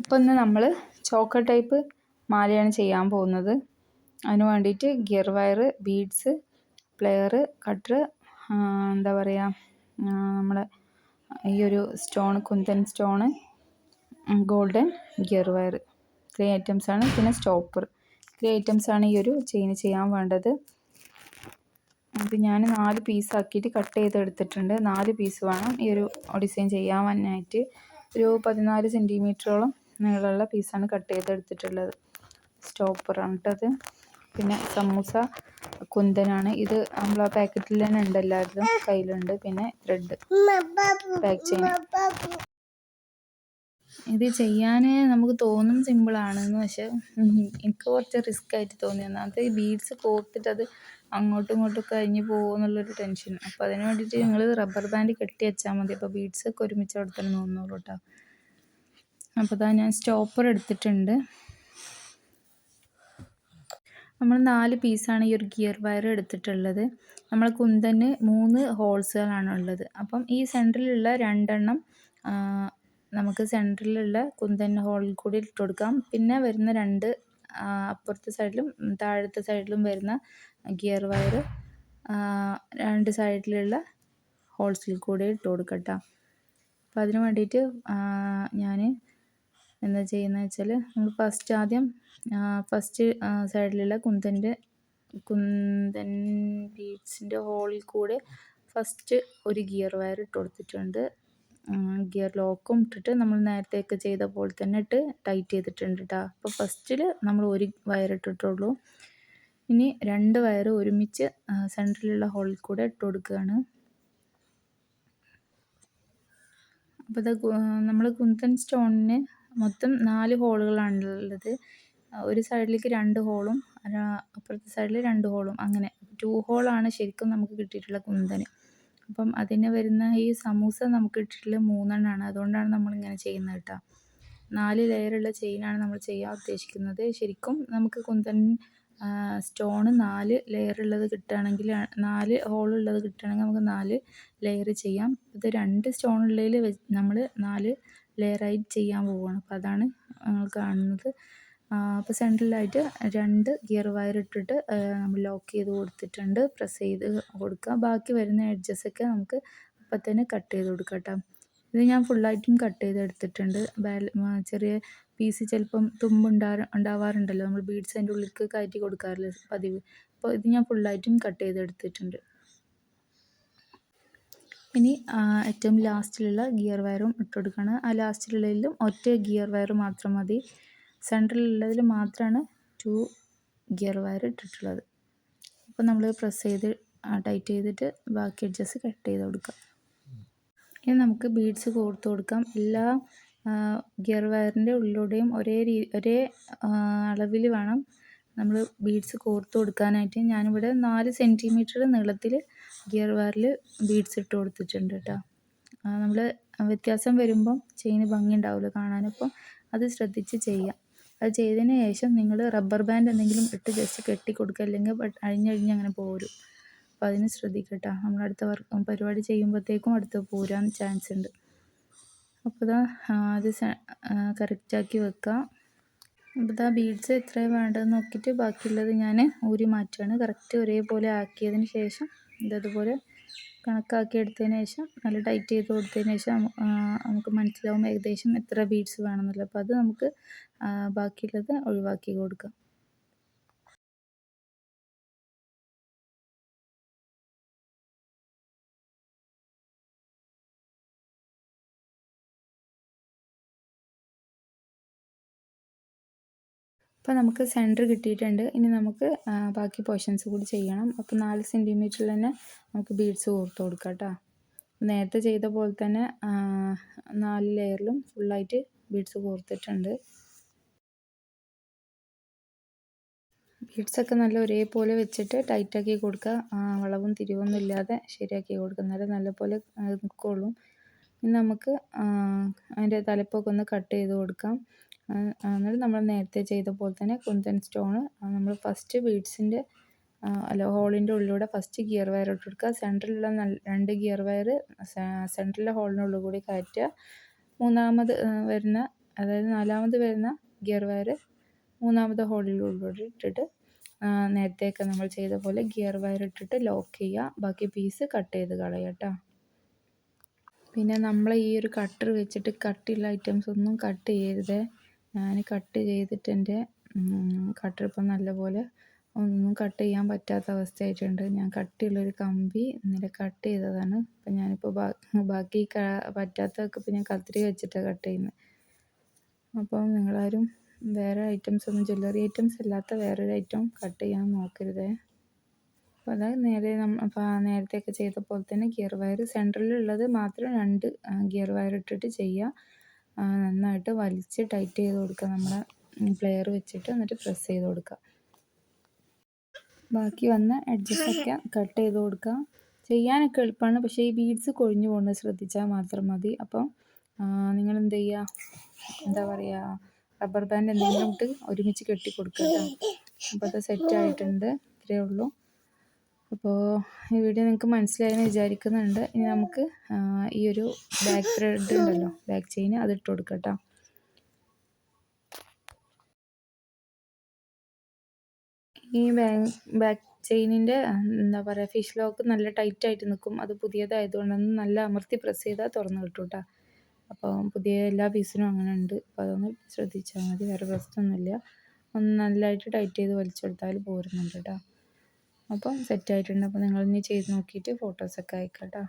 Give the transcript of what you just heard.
അപ്പോൾ ഇന്ന് നമ്മൾ ചോക്കർ ടൈപ്പ് മാലയാണ് ചെയ്യാൻ പോകുന്നത്. അതിന് വേണ്ടിയിട്ട് gear wire, beads, player, cutter, എന്താ പറയുക, നമ്മളെ ഈ ഒരു stone, kundan stone, golden gear wire, 3 ഐറ്റംസാണ്. പിന്നെ സ്റ്റോപ്പർ, 3 ഐറ്റംസാണ് ഈ ഒരു ചെയിൻ ചെയ്യാൻ വേണ്ടത്. അപ്പോൾ ഞാൻ 4 പീസാക്കിയിട്ട് കട്ട് ചെയ്തെടുത്തിട്ടുണ്ട്. 4 പീസ് വേണം ഈ ഒരു ഡിസൈൻ ചെയ്യാനായിട്ട്. ഒരു 14 സെൻറ്റിമീറ്ററോളം നീളമുള്ള പീസാണ് കട്ട് ചെയ്തെടുത്തിട്ടുള്ളത്. സ്റ്റോപ്പറാണ് കേട്ടത്. പിന്നെ സമൂസ കുന്തനാണ് ഇത്. നമ്മൾ ആ പാക്കറ്റിൽ തന്നെ ഉണ്ട്, എല്ലാവരും കയ്യിലുണ്ട്. പിന്നെ ത്രെഡ് പാക്ക് ചെയ്യാൻ. ഇത് ചെയ്യാൻ നമുക്ക് തോന്നും സിമ്പിളാണെന്ന്, പക്ഷെ എനിക്ക് കുറച്ച് റിസ്ക് ആയിട്ട് തോന്നി. ഒന്നാമത്തെ ഈ ബീഡ്സ് കോർത്തിട്ട് അത് അങ്ങോട്ടും ഇങ്ങോട്ടും കഴിഞ്ഞ് പോകുമെന്നുള്ളൊരു ടെൻഷൻ. അപ്പോൾ അതിന് വേണ്ടിയിട്ട് നിങ്ങൾ റബ്ബർ ബാൻഡ് കെട്ടി വെച്ചാൽ മതി. അപ്പോൾ ബീഡ്സൊക്കെ ഒരുമിച്ച് അവിടെ തന്നെ നിന്നോളൂ കേട്ടോ. അപ്പോൾ ഇതാ ഞാൻ സ്റ്റോപ്പർ എടുത്തിട്ടുണ്ട്. നമ്മൾ 4 പീസാണ് ഈ ഒരു ഗിയർ വയർ എടുത്തിട്ടുള്ളത്. നമ്മൾ കുന്തന് 3 ഹോൾസുകളാണ് ഉള്ളത്. അപ്പം ഈ സെൻറ്ററിലുള്ള 2 എണ്ണം നമുക്ക് സെൻറ്ററിലുള്ള കുന്തൻ ഹോളിൽ കൂടി ഇട്ട് കൊടുക്കാം. പിന്നെ വരുന്ന 2 അപ്പുറത്തെ സൈഡിലും താഴത്തെ സൈഡിലും വരുന്ന ഗിയർ വയർ 2 സൈഡിലുള്ള ഹോൾസിൽ കൂടി ഇട്ട് കൊടുക്കട്ടോ. അപ്പോൾ അതിന് വേണ്ടിയിട്ട് ഞാൻ എന്താ ചെയ്യുന്നത് വെച്ചാൽ, നമ്മൾ ഫസ്റ്റ് സൈഡിലുള്ള കുന്തൻ ബീഡ്സിൻ്റെ ഹോളിൽ കൂടെ ഫസ്റ്റ് ഒരു ഗിയർ വയർ ഇട്ട് കൊടുത്തിട്ടുണ്ട്. ഗിയർ ലോക്കും ഇട്ടിട്ട് നമ്മൾ നേരത്തെയൊക്കെ ചെയ്ത പോലെ തന്നെ ഇട്ട് ടൈറ്റ് ചെയ്തിട്ടുണ്ട് കേട്ടോ. അപ്പോൾ ഫസ്റ്റിൽ നമ്മൾ ഒരു വയർ ഇട്ടിട്ടുള്ളൂ. ഇനി 2 വയർ ഒരുമിച്ച് സെൻറ്ററിലുള്ള ഹോളിൽ കൂടെ ഇട്ട് കൊടുക്കുകയാണ്. അപ്പോൾ ഇത് നമ്മൾ കുന്തൻ സ്റ്റോണിന് മൊത്തം 4 ഹോളുകളാണുള്ളത്. ഒരു സൈഡിലേക്ക് 2 ഹോളും അപ്പുറത്തെ സൈഡിൽ 2 ഹോളും, അങ്ങനെ 2 ഹോളാണ് ശരിക്കും നമുക്ക് കിട്ടിയിട്ടുള്ള കുന്തന്. അപ്പം അതിന് വരുന്ന ഈ സമൂസ നമുക്ക് കിട്ടിയിട്ടുള്ള 3 എണ്ണമാണ്. അതുകൊണ്ടാണ് നമ്മളിങ്ങനെ ചെയ്യുന്നത് കേട്ടോ. 4 ലെയറുള്ള ചെയിനാണ് നമ്മൾ ചെയ്യാൻ ഉദ്ദേശിക്കുന്നത്. ശരിക്കും നമുക്ക് കുന്തൻ സ്റ്റോണ് 4 ലെയറുള്ളത് കിട്ടുകയാണെങ്കിൽ, 4 ഹോളുള്ളത് കിട്ടുകയാണെങ്കിൽ നമുക്ക് 4 ലെയർ ചെയ്യാം. ഇത് 2 സ്റ്റോണുള്ളതിൽ നമ്മൾ 4 ലെയറായി ചെയ്യാൻ പോവുകയാണ്. അപ്പോൾ അതാണ് നിങ്ങൾ കാണുന്നത്. അപ്പോൾ സെൻട്രലായിട്ട് 2 ഗിയർ വയർ ഇട്ടിട്ട് നമ്മൾ ലോക്ക് ചെയ്ത് കൊടുത്തിട്ടുണ്ട്. പ്രസ് ചെയ്ത് കൊടുക്കുക. ബാക്കി വരുന്ന എഡ്ജസൊക്കെ നമുക്ക് അപ്പം തന്നെ കട്ട് ചെയ്ത് കൊടുക്കാം കേട്ടോ. ഇത് ഞാൻ ഫുള്ളായിട്ടും കട്ട് ചെയ്തെടുത്തിട്ടുണ്ട്. ചെറിയ പീസ് ചിലപ്പം ഉണ്ടാവാറുണ്ടല്ലോ, നമ്മൾ ബീഡ്സ് അതിൻ്റെ ഉള്ളിലേക്ക് കയറ്റി കൊടുക്കാറില്ല പതിവ്. അപ്പോൾ ഇത് ഞാൻ ഫുള്ളായിട്ടും കട്ട് ചെയ്തെടുത്തിട്ടുണ്ട്. ഇനി ഏറ്റവും ലാസ്റ്റിലുള്ള ഗിയർ വയറും ഇട്ട് കൊടുക്കുകയാണ്. ആ ലാസ്റ്റിലുള്ളതിലും ഒറ്റ ഗിയർ വയർ മാത്രം മതി. സെൻട്രലിലുള്ളതിൽ മാത്രമാണ് 2 ഗിയർ വയർ ഇട്ടിട്ടുള്ളത്. അപ്പോൾ നമ്മൾ പ്രസ് ചെയ്ത് ടൈറ്റ് ചെയ്തിട്ട് ബാക്കി എഡ്ജസ് കട്ട് ചെയ്ത് കൊടുക്കാം. ഇനി നമുക്ക് ബീഡ്സ് കോർത്ത് കൊടുക്കാം. എല്ലാ ഗിയർ വയറിൻ്റെ ഉള്ളിലൂടെയും ഒരേ അളവിൽ വേണം നമ്മൾ ബീഡ്സ് കോർത്ത് കൊടുക്കാനായിട്ട്. ഞാനിവിടെ 4 സെൻറ്റിമീറ്റർ നീളത്തിൽ ഗിയർ വയറിൽ ബീഡ്സ് ഇട്ട് കൊടുത്തിട്ടുണ്ട് കേട്ടോ. നമ്മൾ വ്യത്യാസം വരുമ്പം ചെയിന് ഭംഗി ഉണ്ടാവില്ല കാണാനപ്പോൾ അത് ശ്രദ്ധിച്ച് ചെയ്യാം. അത് ചെയ്തതിന് ശേഷം നിങ്ങൾ റബ്ബർ ബാൻഡ് എന്തെങ്കിലും ഇട്ട് ജസ്റ്റ് കെട്ടി കൊടുക്കുക, അല്ലെങ്കിൽ അഴിഞ്ഞഴിഞ്ഞ് അങ്ങനെ പോരും. അപ്പോൾ അതിന് ശ്രദ്ധിക്കട്ടോ. നമ്മൾ അടുത്ത പരിപാടി ചെയ്യുമ്പോഴത്തേക്കും അടുത്ത് പോരാൻ ചാൻസ് ഉണ്ട്. അപ്പോൾ ഇതാ അത് കറക്റ്റാക്കി വെക്കുക. അപ്പോൾ ഇതാ ബീഡ്സ് എത്രയാണ് വേണ്ടതെന്ന് നോക്കിയിട്ട് ബാക്കിയുള്ളത് ഞാൻ ഊരി മാറ്റുകയാണ്. കറക്റ്റ് ഒരേപോലെ ആക്കിയതിന് ശേഷം ഇതതുപോലെ കണക്കാക്കി എടുത്തതിന് ശേഷം നല്ല ടൈറ്റ് ചെയ്ത് കൊടുത്തതിന് ശേഷം നമുക്ക് മനസ്സിലാവും ഏകദേശം എത്ര ബീഡ്സ് വേണമെന്നുള്ളത്. അപ്പോൾ അത് നമുക്ക് ബാക്കിയുള്ളത് ഒഴിവാക്കി കൊടുക്കാം. അപ്പോൾ നമുക്ക് സെൻറ്റർ കിട്ടിയിട്ടുണ്ട്. ഇനി നമുക്ക് ബാക്കി പോർഷൻസ് കൂടി ചെയ്യണം. അപ്പോൾ 4 സെൻറ്റിമീറ്ററിൽ തന്നെ നമുക്ക് ബീഡ്സ് കോർത്ത് കൊടുക്കാം കേട്ടോ. നേരത്തെ ചെയ്ത പോലെ തന്നെ 4 ലെയറിലും ഫുള്ളായിട്ട് ബീഡ്സ് കോർത്തിട്ടുണ്ട്. ബീഡ്സൊക്കെ നല്ല ഒരേപോലെ വെച്ചിട്ട് ടൈറ്റാക്കി കൊടുക്കുക. വളവും തിരിവൊന്നും ഇല്ലാതെ ശരിയാക്കി കൊടുക്കുക. എന്നാലും നല്ലപോലെ നിൽക്കുള്ളൂ. ഇനി നമുക്ക് അതിൻ്റെ തലപ്പൊക്കെ ഒന്ന് കട്ട് ചെയ്ത് കൊടുക്കാം. എന്നിട്ട് നമ്മൾ നേരത്തെ ചെയ്ത പോലെ തന്നെ കുന്തൻ സ്റ്റോണ് നമ്മൾ ഫസ്റ്റ് ബീഡ്സിൻ്റെ ഹോളിൻ്റെ ഉള്ളിലൂടെ ഫസ്റ്റ് ഗിയർ വയർ ഇട്ട് കൊടുക്കുക. സെൻറ്ററിലുള്ള 2 ഗിയർ വയർ സെൻറ്ററിലെ ഹോളിനുള്ളിൽ കൂടി കയറ്റുക. മൂന്നാമത് വരുന്ന അതായത് 4ാമത് വരുന്ന ഗിയർ വയർ 3ാമത്തെ ഹോളിലൂടെ ഇട്ടിട്ട് നേരത്തെയൊക്കെ നമ്മൾ ചെയ്ത പോലെ ഗിയർ വയർ ഇട്ടിട്ട് ലോക്ക് ചെയ്യുക. ബാക്കി പീസ് കട്ട് ചെയ്ത് കളയുക കേട്ടോ. പിന്നെ നമ്മൾ ഈ ഒരു കട്ടർ വെച്ചിട്ട് കട്ടിയുള്ള ഐറ്റംസ് ഒന്നും കട്ട് ചെയ്യരുത്. ഞാൻ കട്ട് ചെയ്തിട്ട് എൻ്റെ കട്ടർ ഇപ്പം നല്ലപോലെ ഒന്നും കട്ട് ചെയ്യാൻ പറ്റാത്ത അവസ്ഥയായിട്ടുണ്ട്. ഞാൻ കട്ടിയുള്ളൊരു കമ്പി ഇന്നലെ കട്ട് ചെയ്തതാണ്. അപ്പം ഞാനിപ്പോൾ ബാക്കി പറ്റാത്തതൊക്കെ ഇപ്പോൾ ഞാൻ കത്രിക വെച്ചിട്ടാണ് കട്ട് ചെയ്യുന്നത്. അപ്പം നിങ്ങളാരും വേറെ ഐറ്റംസ് ഒന്നും ജ്വല്ലറി ഐറ്റംസ് അല്ലാത്ത വേറൊരു ഐറ്റം കട്ട് ചെയ്യാൻ നോക്കരുതേ. അപ്പോൾ അത് നേരത്തെയൊക്കെ ചെയ്ത പോലെ തന്നെ ഗിയർ വയർ സെൻറ്ററിലുള്ളത് മാത്രം 2 ഗിയർ വയർ ഇട്ടിട്ട് ചെയ്യുക. നന്നായിട്ട് വലിച്ച് ടൈറ്റ് ചെയ്ത് കൊടുക്കുക നമ്മുടെ പ്ലെയർ വെച്ചിട്ട്. എന്നിട്ട് പ്രസ് ചെയ്ത് കൊടുക്കുക. ബാക്കി വന്ന എഡ്ജസൊക്കെ കട്ട് ചെയ്ത് കൊടുക്കുക. ചെയ്യാനൊക്കെ എളുപ്പമാണ്, പക്ഷേ ഈ ബീഡ്സ് കൊഴിഞ്ഞു പോകുന്നത് ശ്രദ്ധിച്ചാൽ മാത്രം മതി. അപ്പം നിങ്ങൾ എന്ത് ചെയ്യുക, എന്താ പറയുക, റബ്ബർ ബാൻഡ് എന്തെങ്കിലും ഇട്ട് ഒരുമിച്ച് കെട്ടി കൊടുക്കുക കേട്ടോ. അപ്പോൾ അത് സെറ്റായിട്ടുണ്ട്. ഇത്രയേ ഉള്ളൂ. അപ്പോൾ ഈ വീഡിയോ നിങ്ങൾക്ക് മനസ്സിലായെന്ന് വിചാരിക്കുന്നുണ്ട്. ഇനി നമുക്ക് ഈ ഒരു ബാക്ക് ത്രെഡ് ഉണ്ടല്ലോ, ബാക്ക് ചെയിൻ, അത് ഇട്ട് കൊടുക്കാം കേട്ടോ. ഈ ബാക്ക് ചെയിനിൻ്റെ എന്താ പറയുക, ഫിഷ് ലോക്ക് നല്ല ടൈറ്റായിട്ട് നിൽക്കും. അത് പുതിയതായതുകൊണ്ടൊന്ന് നല്ല അമർത്തി പ്രസ് ചെയ്താൽ തുറന്ന് കിട്ടും കേട്ടോ. അപ്പോൾ പുതിയ എല്ലാ പീസിനും അങ്ങനെ ഉണ്ട്. അപ്പോൾ അതൊന്ന് ശ്രദ്ധിച്ചാൽ മതി, വേറെ പ്രശ്നമൊന്നുമില്ല. ഒന്ന് നല്ലതായിട്ട് ടൈറ്റ് ചെയ്ത് വലിച്ചെടുത്താൽ പോരുന്നുണ്ട് കേട്ടോ. അപ്പം സെറ്റായിട്ടുണ്ട്. അപ്പോൾ നിങ്ങളിനി ചെയ്ത് നോക്കിയിട്ട് ഫോട്ടോസൊക്കെ അയക്കാം കേട്ടോ.